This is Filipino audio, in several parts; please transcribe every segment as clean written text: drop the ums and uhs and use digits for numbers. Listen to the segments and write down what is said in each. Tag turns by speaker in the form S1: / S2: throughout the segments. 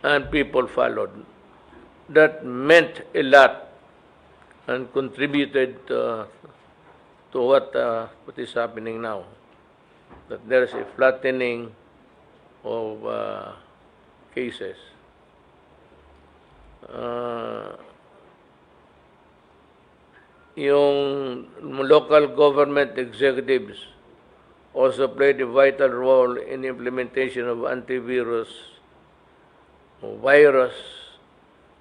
S1: and people followed. That meant a lot and contributed to what is happening now. That there is a flattening of cases. Yung local government executives also played a vital role in the implementation of antivirus or virus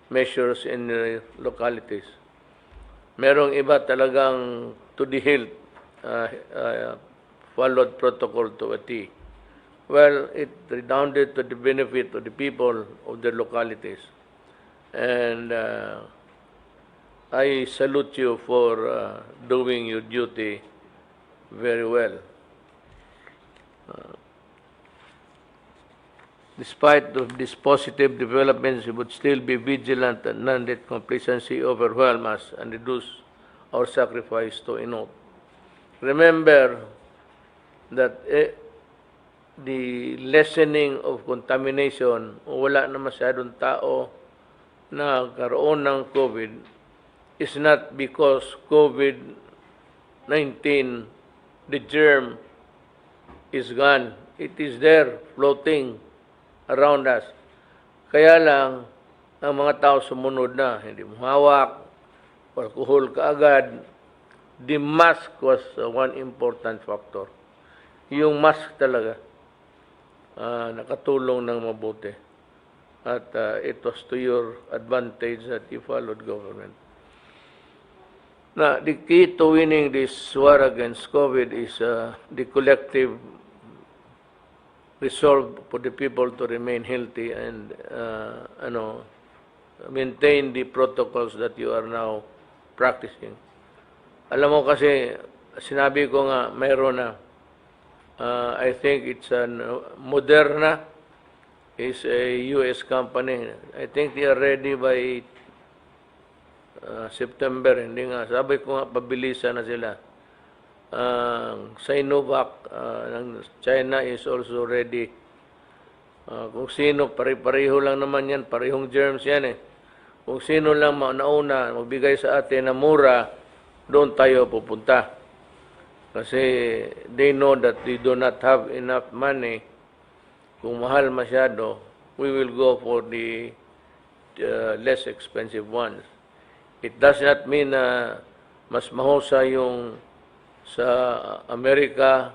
S1: measures in the localities. Merong iba talagang to the hilt followed protocol to a T. Well, it redounded to the benefit of the people of the localities. And I salute you for doing your duty very well. Despite of these positive developments, we would still be vigilant and none let complacency overwhelm us and reduce our sacrifice to a note. Remember that the lessening of contamination, wala na masyadong tao na karoon ng COVID, is not because COVID-19, the germ, is gone. It is there, floating around us. Kaya lang, ang mga tao sumunod na, hindi mo hawak, alcohol kaagad. The mask was one important factor. Yung mask talaga, nakatulong ng mabuti. At it was to your advantage that you followed government. Now, the key to winning this war against COVID is the collective resolve for the people to remain healthy and maintain the protocols that you are now practicing. Alam mo kasi, sinabi ko nga, mayroon na. I think it's Moderna is a US company. I think they are ready by September. Hindi nga. Sabi ko nga, pabilisan na sila. Sinovac ng China is also ready. Kung sino, pare-pareho lang naman yan, parehong germs yan eh. Kung sino lang nauna, magbigay sa atin na mura, doon tayo pupunta. Kasi they know that we do not have enough money. Kung mahal masyado, we will go for the less expensive ones. It does not mean na mas mahusay yung sa Amerika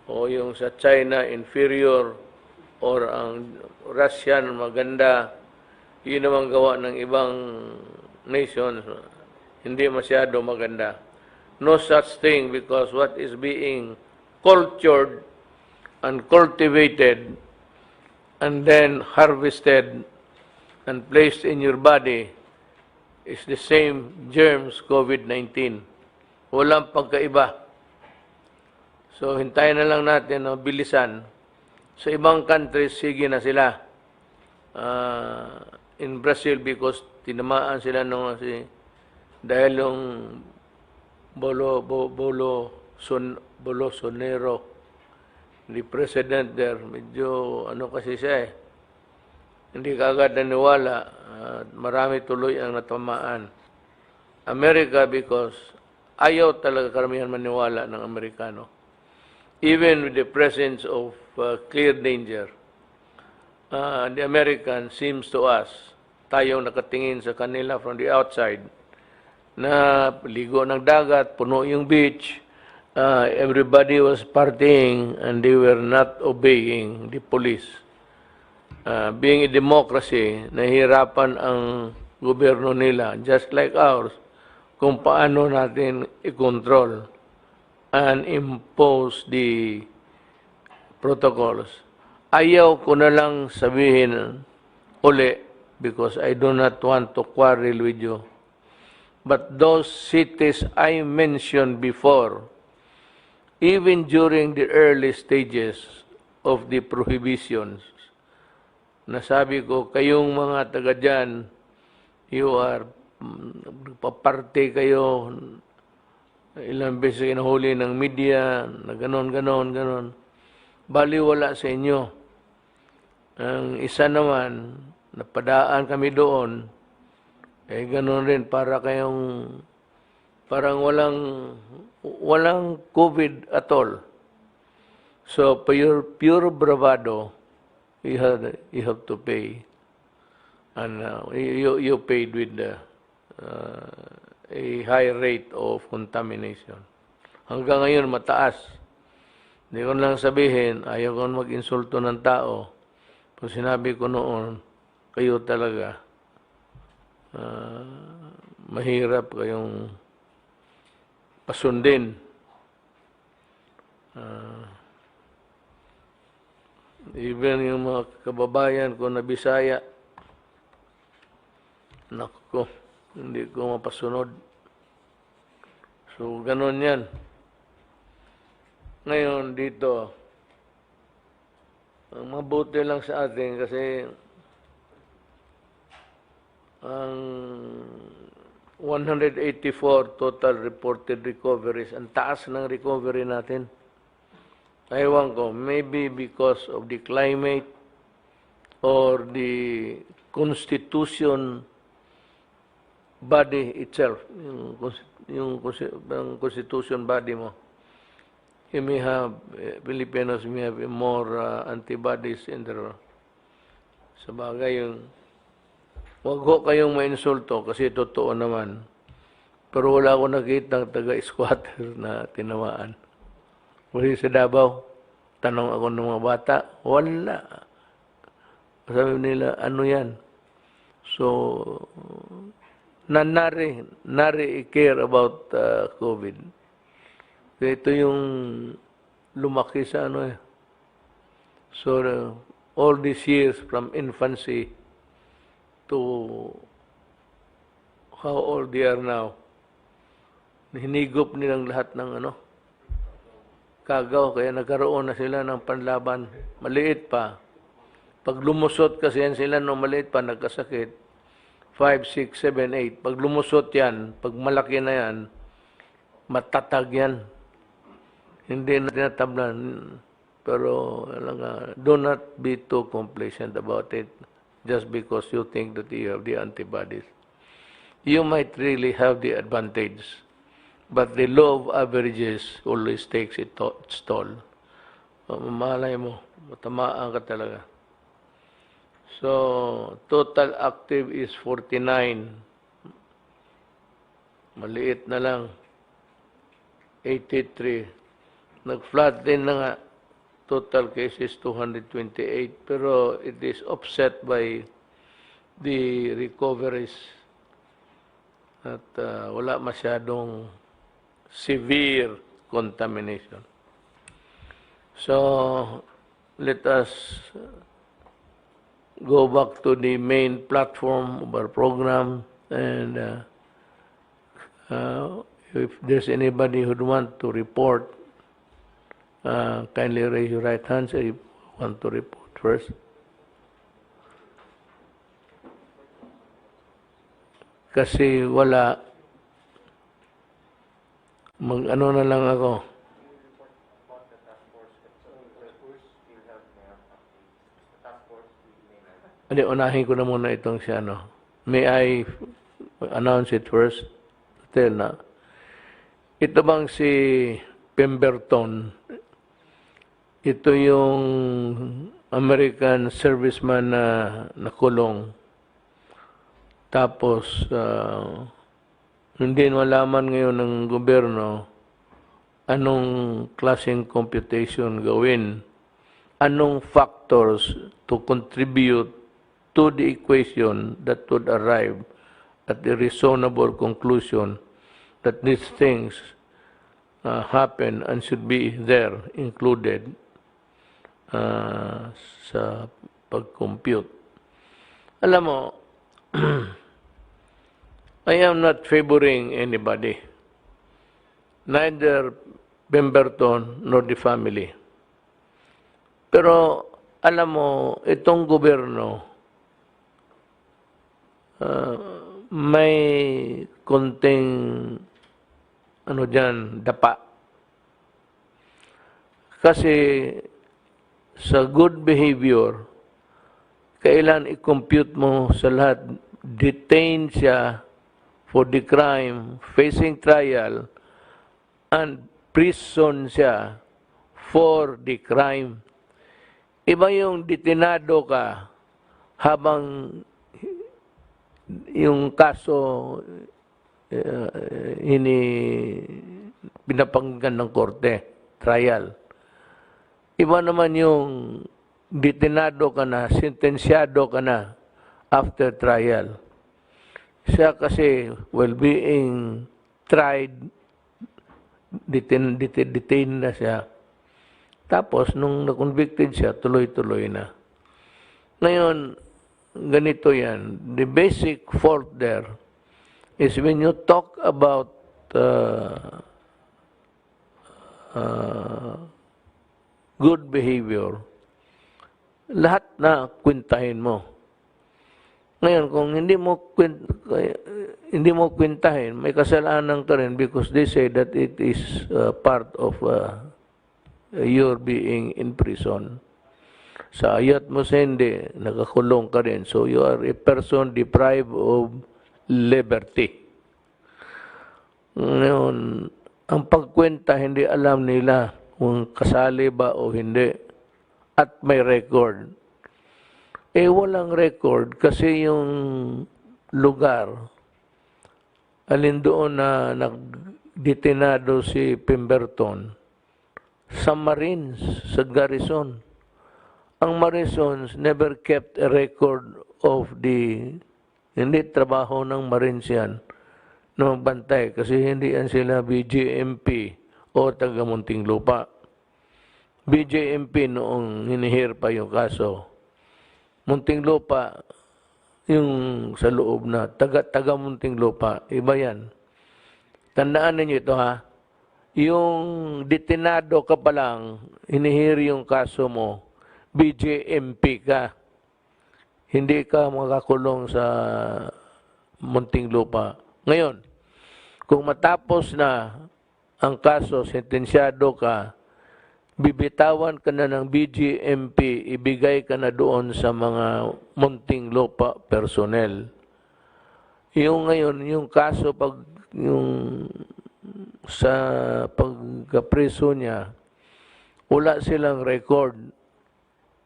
S1: o yung sa China inferior or ang Russian maganda. Yun naman gawa ng ibang nations, hindi masyado maganda. No such thing, because what is being cultured and cultivated and then harvested and placed in your body is the same germs, COVID-19. Walang pagkaiba. So, hintayin na lang natin, bilisan. Sa ibang countries, sige na sila. In Brazil, because tinamaan sila nung dahil yung Bolsonaro, the president there, medyo kasi siya eh. Hindi kaagad naniwala, marami tuloy ang natamaan. America, because ayaw talaga karamihan maniwala ng Amerikano. Even with the presence of clear danger, the American seems to us, tayong nakatingin sa kanila from the outside, na ligo ng dagat, puno yung beach, everybody was partying and they were not obeying the police. Being a democracy, nahihirapan ang gobyerno nila, just like ours, kung paano natin i-control and impose the protocols. Ayaw ko na lang sabihin uli because I do not want to quarrel with you. But those cities I mentioned before, even during the early stages of the prohibitions, nasabi ko, kayong mga taga dyan, you are, paparte kayo, ilang beses kinahuli ng media, na ganon. Baliwala sa inyo. Ang isa naman, napadaan kami doon, eh ganoon rin para kayong parang walang COVID at all. So pure bravado, you have to pay, and you paid with a high rate of contamination. Hanggang ngayon mataas. Hindi ko lang sabihin, ayaw ko mag-insulto ng tao. Pag sinabi ko noon, kayo talaga, mahirap kayong pasundin. Even yung mga kababayan ko na Bisaya, naku, hindi ko mapasunod. So, ganun yan. Ngayon, dito, ang mabuti lang sa atin kasi ang 184 total reported recoveries, ang taas ng recovery natin. Ewan ko, maybe because of the climate or the constitution body itself, yung constitution body mo. You may have, Filipinos may have more antibodies in their, sa bagay yung, wag ho kayong mainsulto kasi totoo naman. Pero wala akong nakitang taga-squatter na tinamaan. Kasi sa Davao, tanong ako ng mga bata, wala. Sabi nila, ano yan? So, nari care about COVID. Ito yung lumaki sa ano eh. So, all these years from infancy to how old they are now, hinigop nilang lahat ng ano, kagaw, kaya nagkaroon na sila ng panlaban. Maliit pa. Pag lumusot kasi yan sila, no, maliit pa, nagkasakit. 5, 6, 7, 8. Pag lumusot yan, pag malaki na yan, matatag yan. Hindi na tinatablan. Pero, do not be too complacent about it just because you think that you have the antibodies. You might really have the advantage, but the law of averages always takes its toll. Malay mo, matamaan ka talaga. So, total active is 49. Maliit na lang. 83. Nag-flat din na nga. Total cases 228. Pero it is offset by the recoveries. At wala masyadong severe contamination. So, let us go back to the main platform of our program, and if there's anybody who would want to report, kindly raise your right hands if you want to report first. Kasi wala, mag-ano na lang ako. Hindi, unahin ko na muna itong si ano. May I announce it first? Tell na. Ito bang si Pemberton, ito yung American serviceman na nakulong. Tapos, hindi malaman ngayon ng gobyerno anong klaseng computation gawin. Anong factors to contribute to the equation that would arrive at the reasonable conclusion that these things happen and should be there included sa pag-compute. Alam mo, I am not favoring anybody, neither Pemberton nor the family. Pero alam mo, itong gobyerno may konting ano dyan, dapa. Kasi sa good behavior, kailan i-compute mo sa lahat, detained siya for the crime, facing trial, and prison siya for the crime. Iba yung detenado ka habang yung kaso pinapakinggan ng korte, trial. Iba naman yung detenado ka na, sentensyado ka na after trial. Siya kasi, well, being tried, detained na siya. Tapos, nung na-convicted siya, tuloy-tuloy na. Ngayon, ganito yan. The basic fault there is when you talk about good behavior, lahat na kwentahin mo. Ngayon, kung hindi mo kwentahin, may kasalanan ka rin because they say that it is part of your being in prison. Sa ayat mo sa hindi, nakakulong ka rin. So you are a person deprived of liberty. Ngayon, ang pagkwenta, hindi alam nila kung kasali ba o hindi. At may record. Eh, walang record kasi yung lugar, alin doon na nagdetenado si Pemberton, sa Marines, sa garrison. Ang Marisons never kept a record of hindi trabaho ng Marines yan na magbantay kasi hindi yan sila BJMP o taga Muntinlupa. BJMP noong hinihir pa yung kaso. Muntinlupa, yung sa loob na taga Muntinlupa, iba yan. Tandaan ninyo ito ha. Yung detenado ka pa lang, hinihir yung kaso mo, BJMP ka. Hindi ka makakulong sa Muntinlupa. Ngayon, kung matapos na ang kaso, sentensyado ka, bibitawan ka na ng BJMP, ibigay ka na doon sa mga Muntinlupa personnel. Yung ngayon, yung kaso, pag yung sa pagkapreso niya, wala silang record.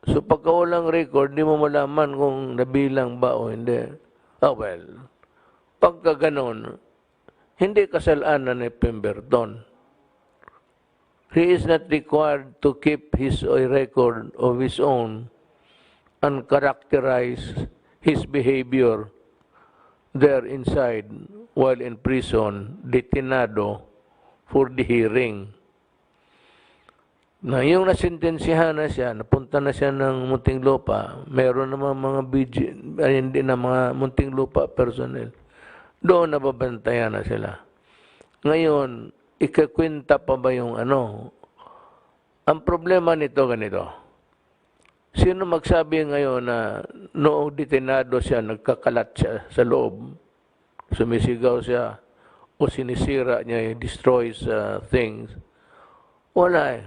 S1: So pagka walang record, di mo malaman kung nabilang ba o hindi. Oh well, pagka ganon, hindi kasalanan ni Pemberton. He is not required to keep his record of his own and characterize his behavior there inside while in prison, detenado for the hearing. Na yung nasintensyahan na siya, napunta na siya ng Muntinlupa, meron naman mga hindi na mga Muntinlupa personnel. Doon nababantayan na sila. Ngayon, ikakwenta pa ba yung ano? Ang problema nito ganito. Sino magsabi ngayon na noong detenado siya, nagkakalat siya sa loob, sumisigaw siya, o sinisira niya, destroys things? Wala eh.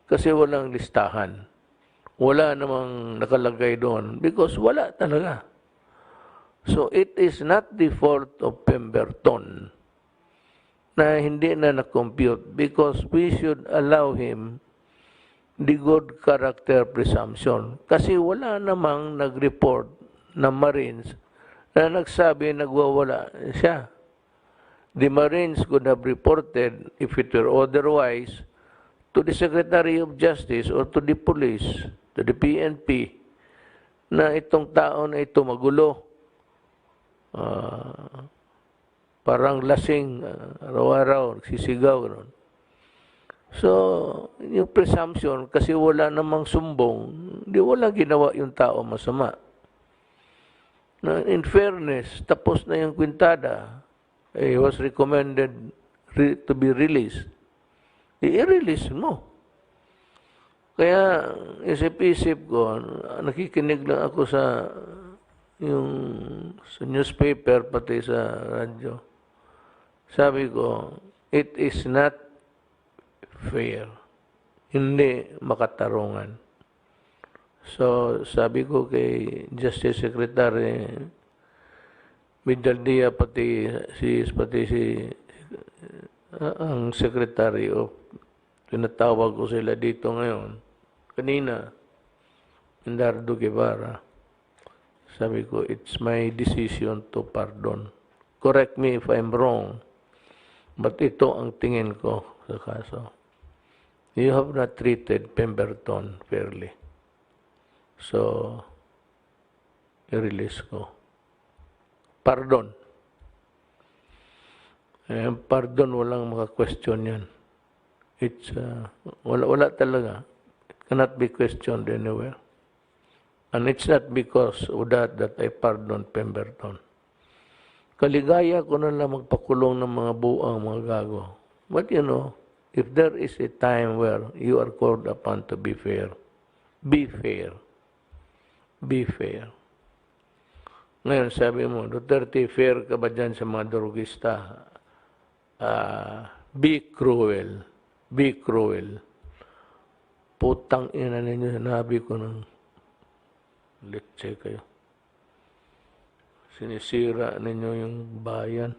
S1: Kasi walang listahan. Wala namang nakalagay doon because wala talaga. So it is not the fault of Pemberton na hindi na na-compute because we should allow him the good character presumption. Kasi wala namang nag-report na Marines na nagsabi nagwawala siya. The Marines could have reported, if it were otherwise, to the Secretary of Justice or to the police, to the PNP, na itong tao na ito magulo. Parang lasing, araw-araw, nagsisigaw. Gano'n. So, yung presumption, kasi wala namang sumbong, di wala ginawa yung tao masama. Na in fairness, tapos na yung kwintada, he was recommended to be released. I-release mo. Kaya, isip-isip ko, nakikinig lang ako sa newspaper, pati sa radyo. Sabi ko, it is not fair. Hindi makatarungan. So, sabi ko kay Justice Secretary Midaldia ang Secretary of tinatawag ko sila dito ngayon. Kanina, Indardo Guevara. Sabi ko, it's my decision to pardon. Correct me if I'm wrong. But ito ang tingin ko sa kaso. You have not treated Pemberton fairly. So, i-release ko. Pardon. Pardon, walang maka-question yan. It's, wala talaga. It cannot be questioned anywhere. And it's not because of that I pardon Pemberton. Kaligaya ko na lang magpakulong ng mga buang mga gago. But you know, if there is a time where you are called upon to be fair, be fair. Be fair. Ngayon, sabi mo, Duterte, fair ka ba dyan sa mga drogista? Be cruel. Be cruel. Putang ina ninyo, sinabi ko ng let's kayo. Sinisira ninyo yung bayan.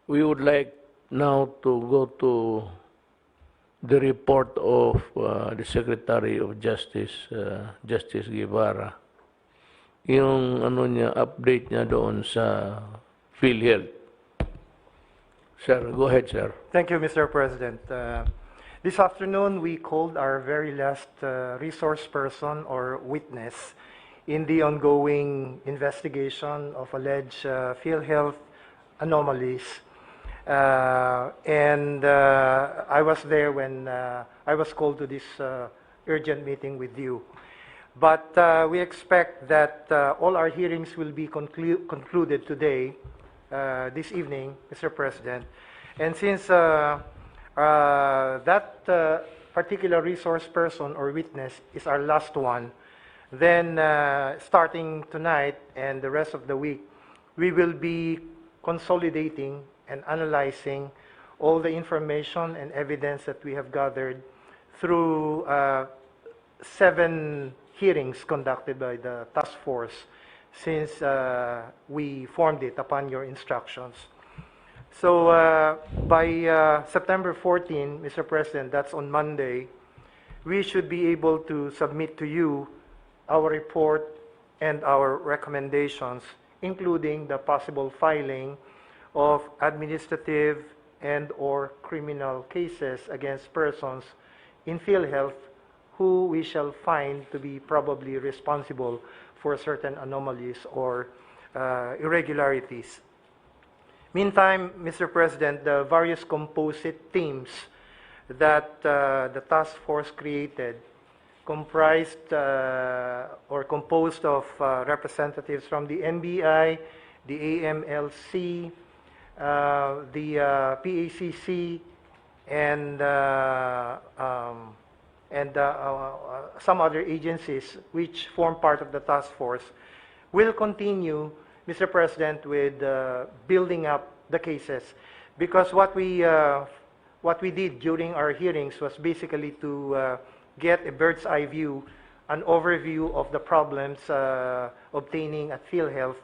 S1: We would like now to go to the report of the Secretary of Justice, Justice Guevara. Yung niya, update niya doon sa PhilHealth. Sir, go ahead, sir.
S2: Thank you, Mr. President. This afternoon, we called our very last resource person or witness in the ongoing investigation of alleged PhilHealth anomalies. I was there when I was called to this urgent meeting with you. But we expect that all our hearings will be concluded today, this evening, Mr. President. And since that particular resource person or witness is our last one, then starting tonight and the rest of the week, we will be consolidating and analyzing all the information and evidence that we have gathered through 7 hearings conducted by the task force since we formed it upon your instructions. So by September 14, Mr. President, that's on Monday, we should be able to submit to you our report and our recommendations, including the possible filing of administrative and or criminal cases against persons in PhilHealth who we shall find to be probably responsible for certain anomalies or irregularities. Meantime, Mr. President, the various composite teams that the task force created comprised or composed of representatives from the NBI, the AMLC, the PACC, and some other agencies which form part of the task force will continue, Mr. President, with building up the cases, because what we did during our hearings was basically to get a bird's eye view, an overview of the problems obtaining at PhilHealth.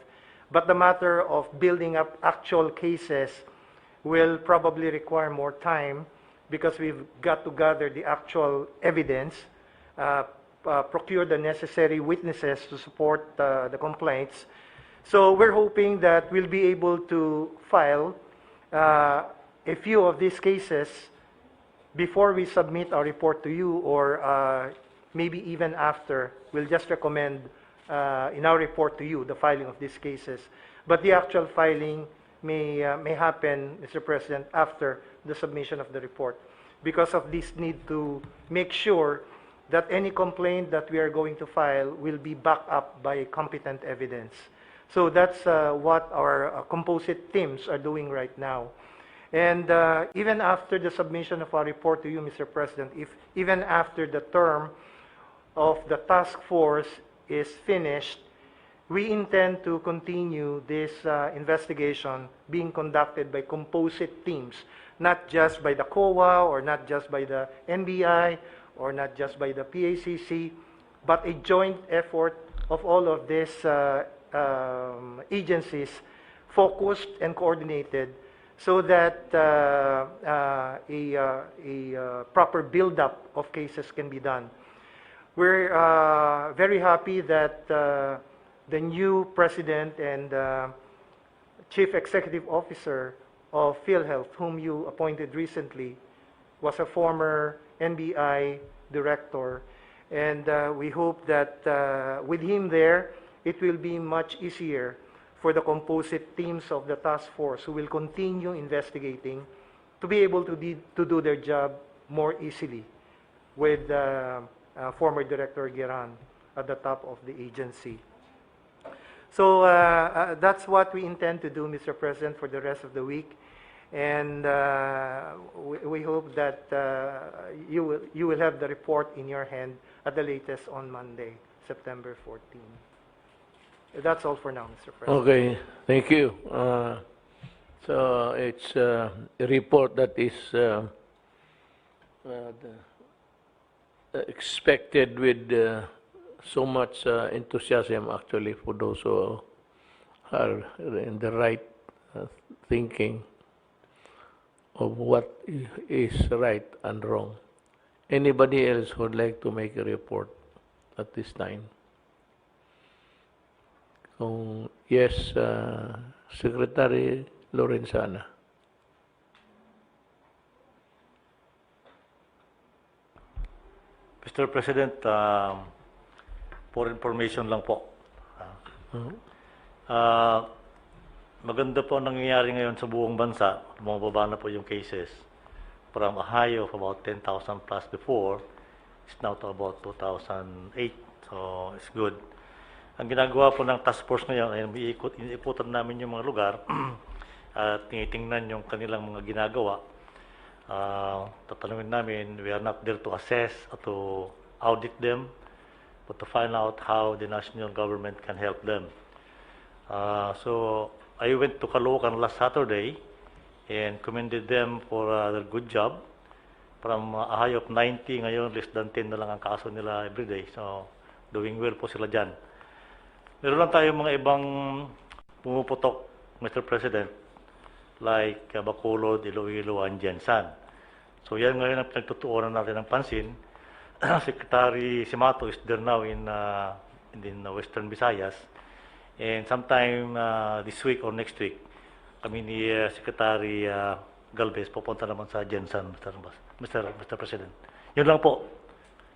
S2: But the matter of building up actual cases will probably require more time because we've got to gather the actual evidence, procure the necessary witnesses to support the complaints. So we're hoping that we'll be able to file a few of these cases before we submit our report to you, or maybe even after. We'll just recommend in our report to you the filing of these cases. But the actual filing may happen, Mr. President, after the submission of the report, because of this need to make sure that any complaint that we are going to file will be backed up by competent evidence. So that's what our composite teams are doing right now. And even after the submission of our report to you, Mr. President, even after the term of the task force is finished, we intend to continue this investigation being conducted by composite teams, not just by the COA or not just by the NBI or not just by the PACC, but a joint effort of all of these agencies, focused and coordinated, so that a proper build-up of cases can be done. We're very happy that the new president and chief executive officer of PhilHealth, whom you appointed recently, was a former NBI director. And we hope that with him there, it will be much easier for the composite teams of the task force who will continue investigating to be able to do their job more easily with former Director Giran at the top of the agency. So that's what we intend to do, Mr. President, for the rest of the week. And we hope that you will have the report in your hand at the latest on Monday, September 14. That's all for now, Mr. President.
S1: Okay, thank you. So it's a report that is expected with so much enthusiasm, actually, for those who are in the right thinking of what is right and wrong. Anybody else who would like to make a report at this time? Yes, Secretary Lorenzana.
S3: Mr. President, for information lang po. Maganda po ang nangyayari ngayon sa buong bansa. Bumababa na po yung cases. From a high of about 10,000 plus before, it's now to about 2,008. So, it's good. Ang ginagawa po ng task force ngayon ay iniikutan namin yung mga lugar at tinitingnan yung kanilang mga ginagawa. Tatanungin namin, we are not there to assess or to audit them, but to find out how the national government can help them. So I went to Caloocan last Saturday and commended them for their good job. From a high of 90, ngayon less than 10 na lang ang kaso nila everyday. So doing well po sila dyan. Meron lang tayo mga ibang pumuputok, Mr. President, like Bacolod, Iloilo, and Jensan. So yan ngayon ang pinagtutuunan natin ng pansin. Secretary Simato is there now in Western Visayas. And sometime this week or next week, kami ni Secretary Galvez pupunta naman sa Jensan, Mr. President. Yun lang po,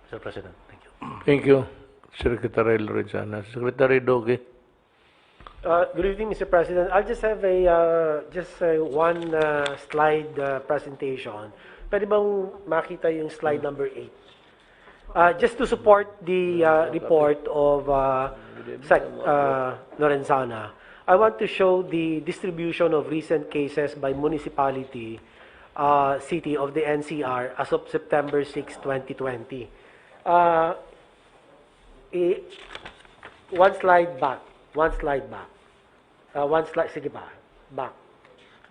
S3: Mr. President. Thank you.
S1: Thank you, Secretary Lorenzana. Secretary Doge.
S4: Good evening, Mr. President. I'll just have one slide presentation. Pwede bang makita yung slide number 8? Just to support the report of Lorenzana, I want to show the distribution of recent cases by municipality, city of the NCR as of September 6, 2020. One slide back. Sige ba?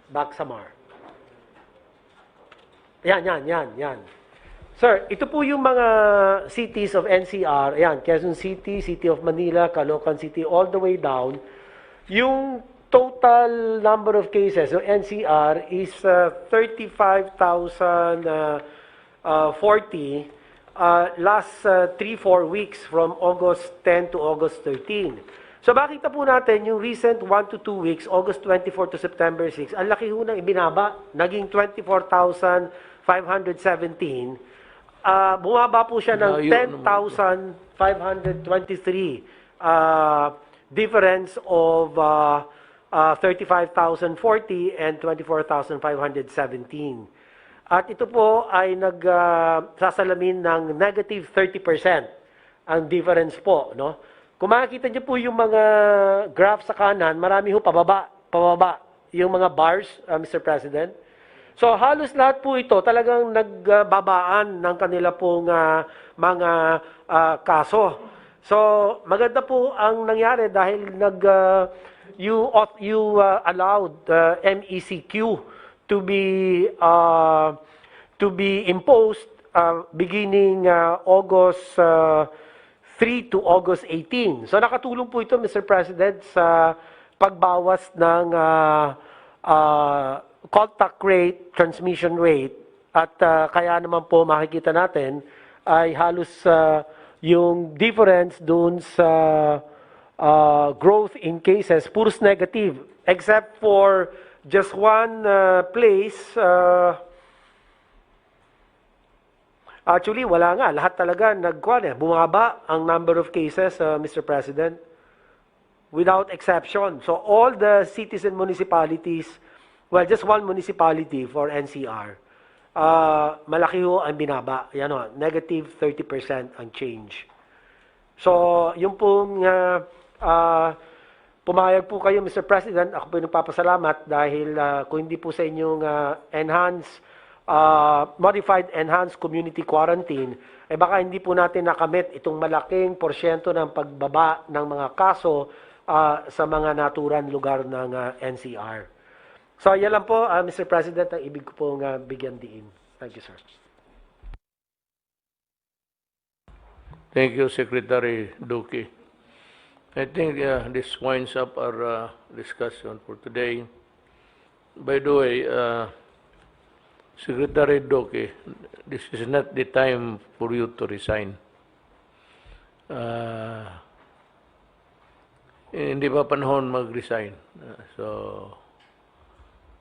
S4: Back sa Mar. Yan. Sir, ito po yung mga cities of NCR. Ayan, Quezon City, City of Manila, Caloocan City, all the way down. Yung total number of cases of NCR is 35,040 last 3-4 weeks from August 10 to August 13. So makita po natin yung recent 1 to 2 weeks, August 24 to September 6, ang laki ho ng ibinaba, naging 24,517. Bumaba po siya ng 10,523. Difference of 35,040 and 24,517. At ito po ay nagsasalamin ng negative 30% ang difference po, no? Kung makikita niyo po yung mga graph sa kanan, marami ho pababa yung mga bars, Mr. President. So halos lahat po ito talagang nagbabaan ng kanila pong mga kaso. So, maganda po ang nangyari dahil you allowed MECQ to be imposed beginning August 3 to August 18. So nakatulong po ito, Mr. President, sa pagbawas ng contact rate, transmission rate, at kaya naman po makikita natin ay halos yung difference dun sa growth in cases, puros negative, except for just one place. Actually, wala nga. Lahat talaga bumaba ang number of cases, Mr. President, without exception. So all the cities and municipalities, well, just one municipality for NCR, malaki ho ang binaba. Yan o, negative 30% ang change. So, yung pong pumayag po kayo, Mr. President, ako po yung nagpapasalamat dahil kung hindi po sa inyong modified enhanced community quarantine, baka hindi po natin nakamit itong malaking porsyento ng pagbaba ng mga kaso sa mga naturang lugar ng NCR. So, yan lang po, Mr. President, ang ibig ko pong bigyan diin. Thank you, sir.
S1: Thank you, Secretary Duque. I think this winds up our discussion for today. By the way, Secretary Duque, this is not the time for you to resign. Hindi pa panahon mag-resign. So,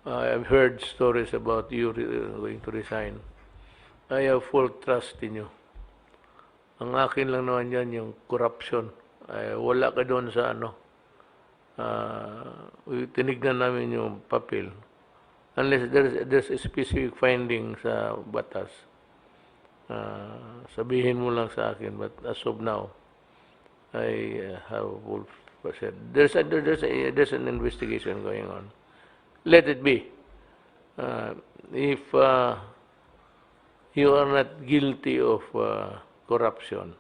S1: I've heard stories about you going to resign. I have full trust in you. Ang akin lang naman yan, yung corruption. Wala ka doon sa tinignan namin yung papel. Unless there's a specific finding sa batas. Sabihin mo lang sa akin. But as of now, I have full percent. There's an investigation going on. Let it be. If you are not guilty of corruption,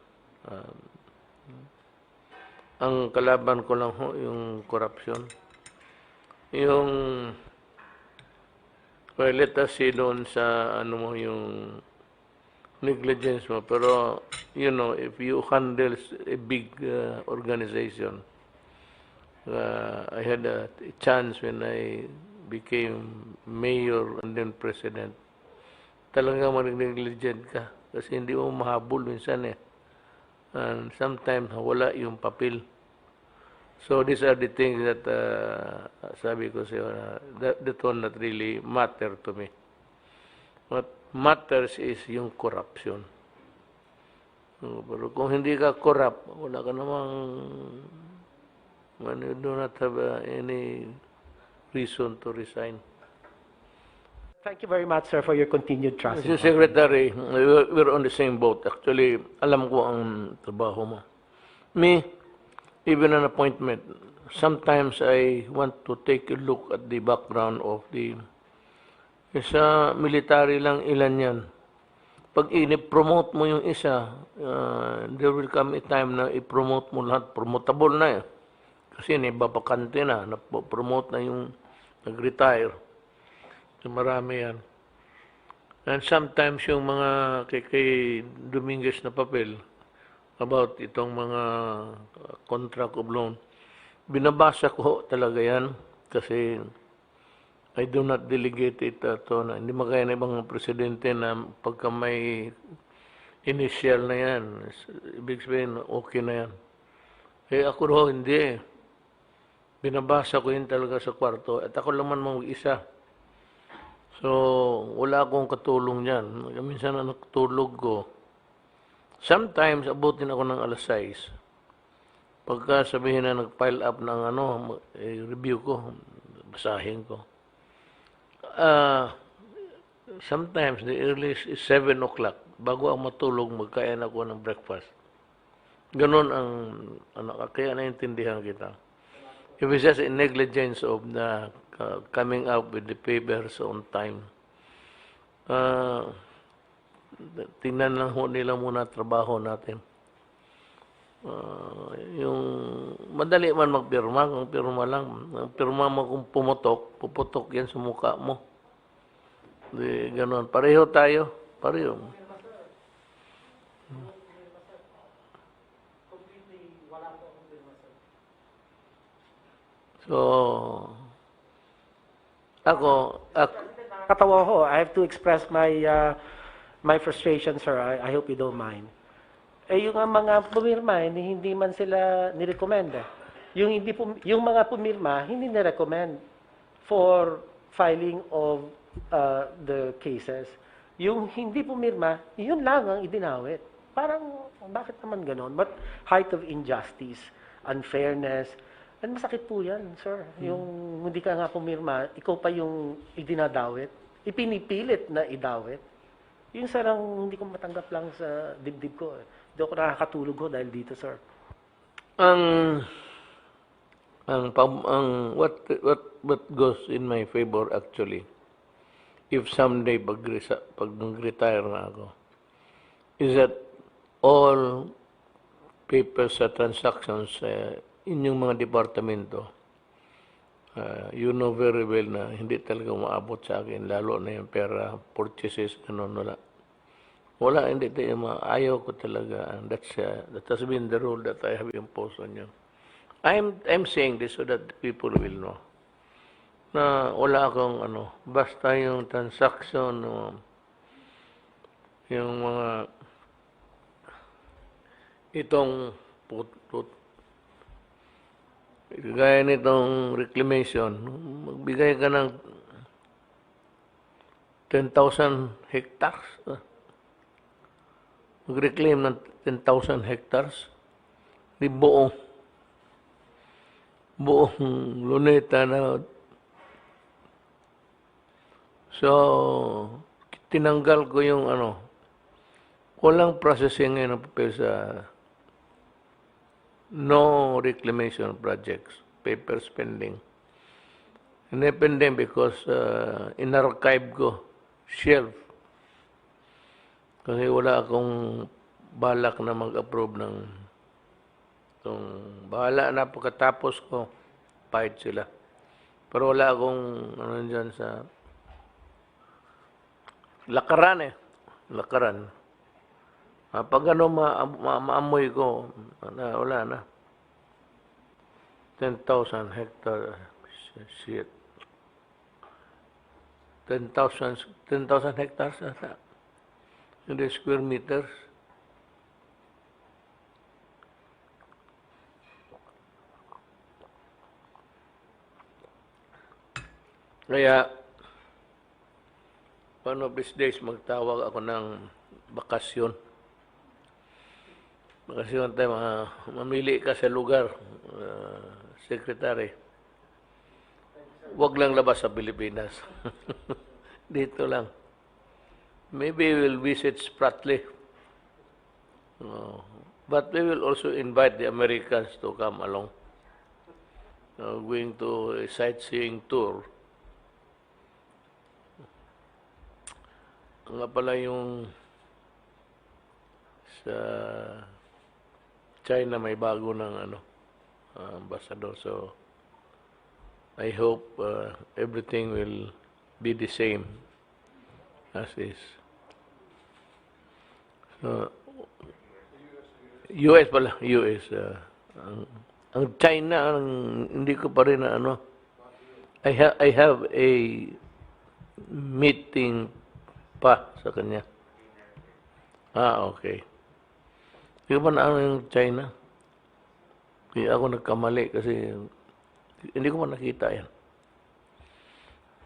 S1: ang kalaban ko lang ho yung corruption. Yung well, let us see doon sa yung negligence mo. Pero, you know, if you handle a big organization, I had a chance when I became mayor and then president. Talagang mag-negligent ka kasi hindi mo mahabol minsan eh. And sometimes wala yung papel. So these are the things that sabi ko siya, that one that really matter to me. What matters is yung corruption. Pero kung hindi ka corrupt, wala ka namang you do not have any reason to resign.
S4: Thank you very much, sir, for your continued trust.
S1: Mr. Secretary, we're on the same boat. Actually, alam ko ang trabaho mo. Me, even an appointment, sometimes I want to take a look at the background of sa military lang ilan yan. Pag i-promote mo yung isa, there will come a time na i-promote mo lahat. Promotable na eh. Kasi nababakante na, na-promote na yung nag-retire. So, marami yan. And sometimes yung mga kay Dominguez na papel about itong mga contract of loan, binabasa ko talaga yan kasi I do not delegate it na hindi magaya na ibang presidente na pagka may initial na yan, ibig sabihin okay na yan. Eh ako ro hindi. Binabasa ko yun talaga sa kwarto at ako lang man mag-isa. So, wala akong katulong dyan. Minsan na nakatulog ko. Sometimes, abutin ako ng alas 6. Pagka sabihin na nag-pile up ng review ko, basahin ko. Sometimes, the earliest is 7 o'clock. Bago ako matulog, magkain ako ng breakfast. Ganon ang, kaya naintindihan kita. If it's just a negligence of the coming up with the papers on time, tingnan lang ho nila muna trabaho natin. Yung madali man magpirma, kung pirma lang. Ang pirma mo kung puputok yan sa mukha mo. Di, ganon. Pareho tayo. Pareho. So, ako,
S4: Katawa ko, I have to express my frustration, sir. I hope you don't mind. Yung mga pumirma, hindi man sila nirecommend. Yung mga pumirma, hindi nirecommend for filing of the cases. Yung hindi pumirma, yun lang ang idinawit. Parang, bakit naman ganon? But height of injustice, unfairness, and masakit po yan, sir. Yung hindi ka nga pumirma, ikaw pa yung idinadawit, ipinipilit na idawit. Yun, sir, ang hindi ko matanggap lang sa dibdib ko. Hindi ako nakakatulog ko dahil dito, sir.
S1: What goes in my favor actually, if someday pag nag-retire na ako, is that all papers sa transactions inyong mga departamento, you know very well na hindi talaga umaabot sa akin, lalo na yung pera, purchases, ganun, wala. Wala, hindi tayo ayaw ko talaga. And that has been the rule that I have imposed on you. I'm saying this so that people will know na wala akong basta yung transaction, yung mga itong gaya nitong reclamation, magbigay ka ng 10,000 hectares. Mag-reclaim ng 10,000 hectares. Di buong luneta na. So, tinanggal ko yung walang processing ngayon ng papel sa no reclamation projects, paper spending. Independent because in-archive ko, shelf. Kasi wala akong balak na mag-approve ng bahala na pagkatapos ko, fight sila. Pero wala akong dyan sa lakaran lakaran. Pag maamoy ko, wala na. 10,000 hectares. Shit. 10,000 hectares ata. Hindi square meters. Kaya, one of these days, magtawag ako ng bakasyon. Bakasyon tayo, mamili ka sa lugar, secretary. Huwag lang labas sa Pilipinas. Dito lang. Maybe we'll visit Spratly. But we will also invite the Americans to come along. Going to a sightseeing tour. Nga pala yung sa China may bago ng ambassador. So I hope everything will be the same as is. So, US pala, US. Ang China, hindi ko pa rin na I have a meeting pa sa kanya. Okay. Hindi ba na yung China? Kaya ako nagkamali kasi hindi ko pa nakita yan.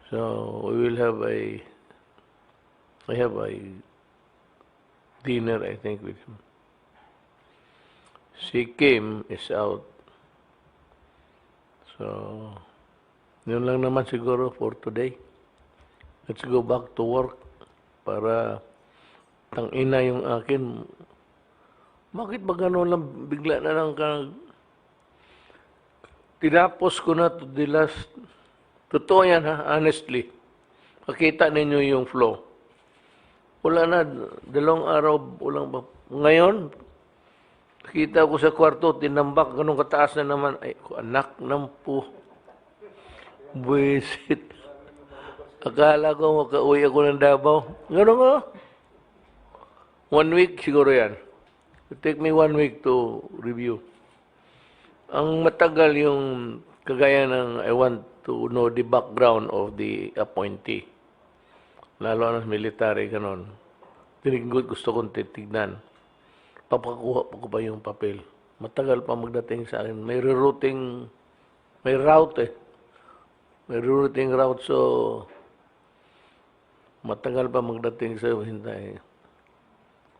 S1: So, we will have I have a dinner, I think, with him. Si Kim is out. So, yun lang naman siguro for today. Let's go back to work para tangina yung akin. Bakit ba gano'n lang bigla na lang tinapos ko na to the last. Totoo yan honestly. Makita ninyo yung flow. Wala na, dalawang araw, walang ba. Ngayon, Kita ko sa kwarto, tinambak, ganun kataas na naman. Ay, anak ng po. Buwisit. Akala ko makauwi ako ng Davao. Ganun nga. 1 week siguro yan. It take me 1 week to review. Ang matagal yung kagaya ng I want to know the background of the appointee. Lalo na military, ganun. Tinigod, gusto kong titignan. Papakuha ko pa yung papel. Matagal pa magdating sa akin. May rerouting, may route eh. May rerouting route, so matagal pa magdating sa hintay.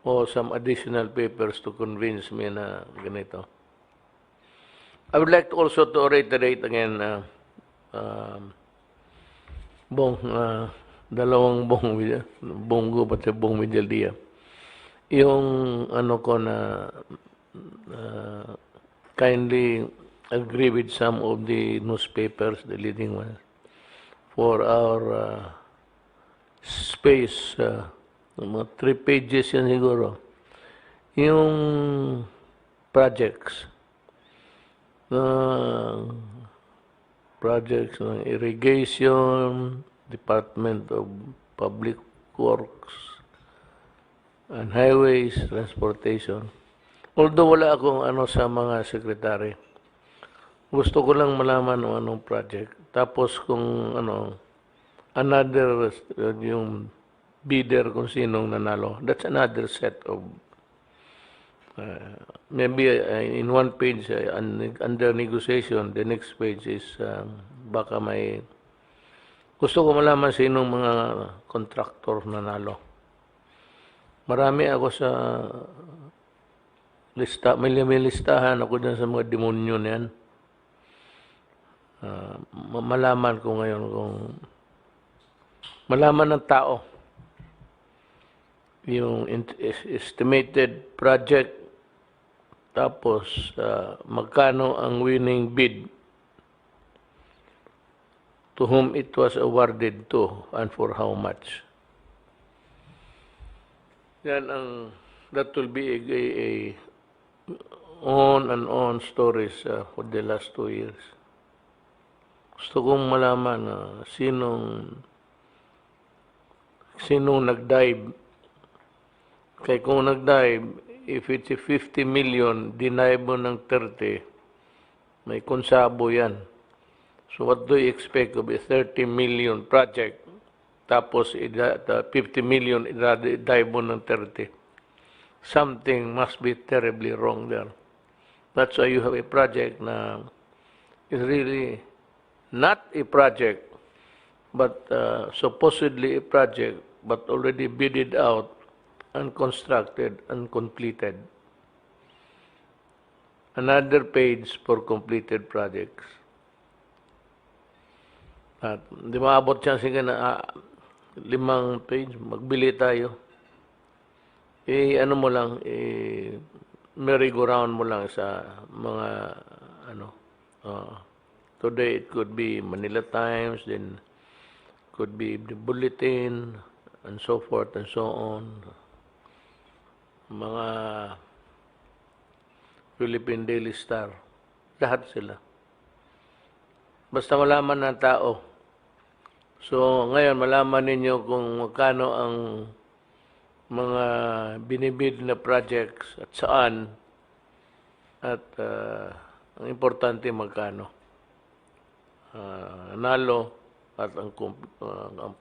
S1: O some additional papers to convince me na ganito. I would like to also to reiterate again, dalawang Bongo pati Bong Medialdia. Yung ano ko na kindly agree with some of the newspapers, the leading ones, for our space, mga 3 pages yan siguro, yung projects ng irrigation, Department of Public Works, and Highways, Transportation. Although wala akong ano sa mga sekretary, gusto ko lang malaman ng anong project. Tapos kung ano, another, yung bidder kung sinong nanalo. That's another set of, maybe in one page, under negotiation, the next page is, baka may, gusto ko malaman sinong mga contractor nanalo. Marami ako sa lista, may listahan ako dyan sa mga demonyo na yan. Malaman ko ngayon kung malaman ng tao yung estimated project, tapos magkano ang winning bid, to whom it was awarded to, and for how much. Yan ang, that will be a on and on stories for the last 2 years. Gusto kong malaman sinong nag-dive. Kaya kung nag-dive, if it's a 50 million, deny mo ng 30, may konsabo yan. So what do you expect of a 30 million project? Tapos 50 million, i-dive mo ng 30. Something must be terribly wrong there. That's why you have a project na is really not a project, but supposedly a project, but already bidded out, and constructed and completed. Another page for completed projects. At di maabot siya sige na 5 page, magbili tayo. Ano mo lang, merry-go-round mo lang sa mga today it could be Manila Times, then could be the Bulletin, and so forth and so on. Mga Philippine Daily Star, lahat sila. Basta malaman ng tao. So, ngayon, malaman ninyo kung magkano ang mga binibid na projects at saan, at ang importante magkano. Nalo at ang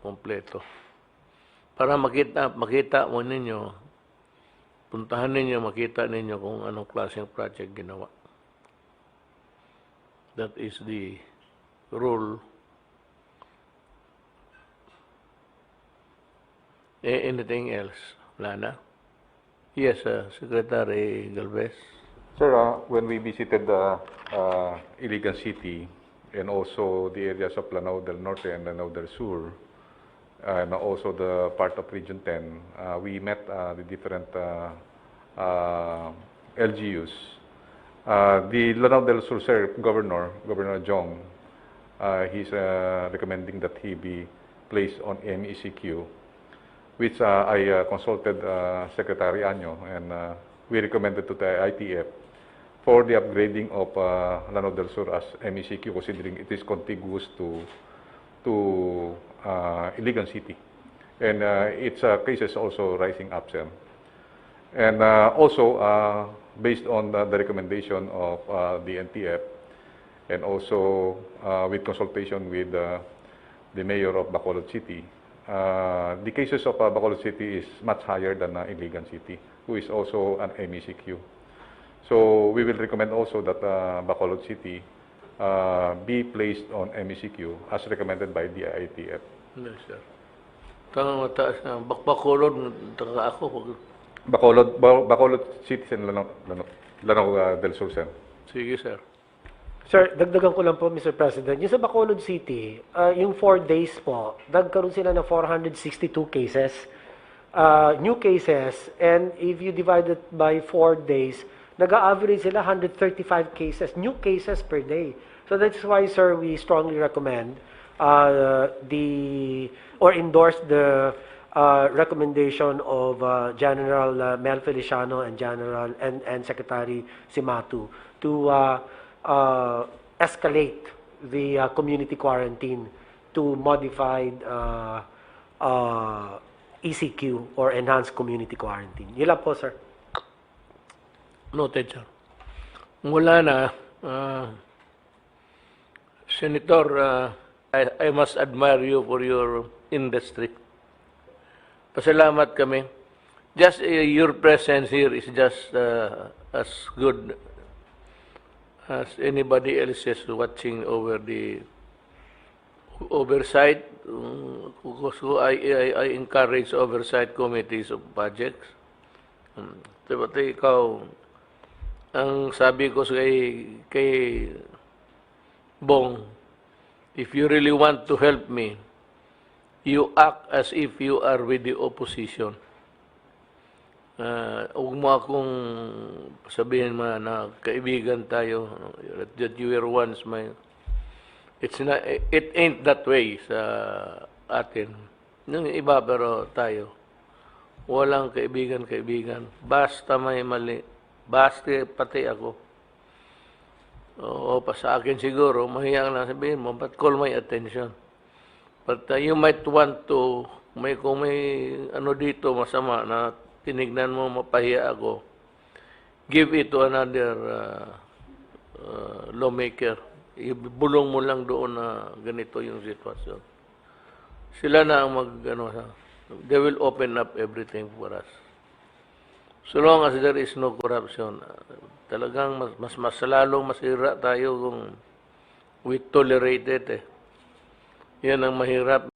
S1: kompleto. Para makita mo ninyo, puntahan ninyo, makita ninyo kung anong klaseng project ginawa. That is the rule. Anything else? Lana? Yes, Secretary Galvez.
S5: Sir, when we visited the Iligan City and also the areas of Lanao del Norte and Lanao del Sur, and also the part of Region 10, we met the different LGUs. The Lanao del Sur, sir, Governor Jong, he's recommending that he be placed on MECQ, which I consulted Secretary Anyo, and we recommended to the ITF for the upgrading of Lanao del Sur as MECQ, considering it is contiguous to Iligan City. And its cases also rising up, sir. And also, based on the recommendation of the NTF, and also with consultation with the mayor of Bacolod City, the cases of Bacolod City is much higher than Iligan City, who is also an MECQ. So we will recommend also that Bacolod City be placed on MECQ as recommended by the ITF.
S1: Yes, sir. Tangang mataas na. Bacolod, taka ako.
S5: Bacolod City and Lanao del Sur, sir.
S1: Sige, sir.
S4: Sir, dagdagan ko lang po, Mr. President. Yung sa Bacolod City, yung 4 days po, nagkaroon sila ng 462 cases, new cases, and if you divide it by 4 days, nag-average sila 135 cases, new cases per day. So that's why, sir, we strongly recommend endorse the recommendation of General Mel Feliciano and and Secretary Simatu to escalate the community quarantine to modified ECQ or enhanced community quarantine. Yun lang po, sir.
S1: Noted, sir. Mula na, Senator, I must admire you for your industry. Pasalamat kami. Just your presence here is just as good as anybody else is watching over the oversight. So I encourage oversight committees of projects. Diba ikaw, ang sabi ko kay Bong, if you really want to help me, you act as if you are with the opposition. Huwag mo akong sabihin na kaibigan tayo, that you were once my... It ain't that way sa atin. Yung iba, pero tayo, walang kaibigan. Basta may mali. Basta pati ako. O pa sa akin siguro, mahiyang na sabihin mo, but call my attention. But you might want to, kung may ano dito masama na tinignan mo mapahiya ako, give it to another lawmaker. Ibulong mo lang doon na ganito yung sitwasyon. Sila na ang they will open up everything for us. So long as there is no corruption, talagang mas lalong masira tayo kung we tolerate it. Yan ang mahirap.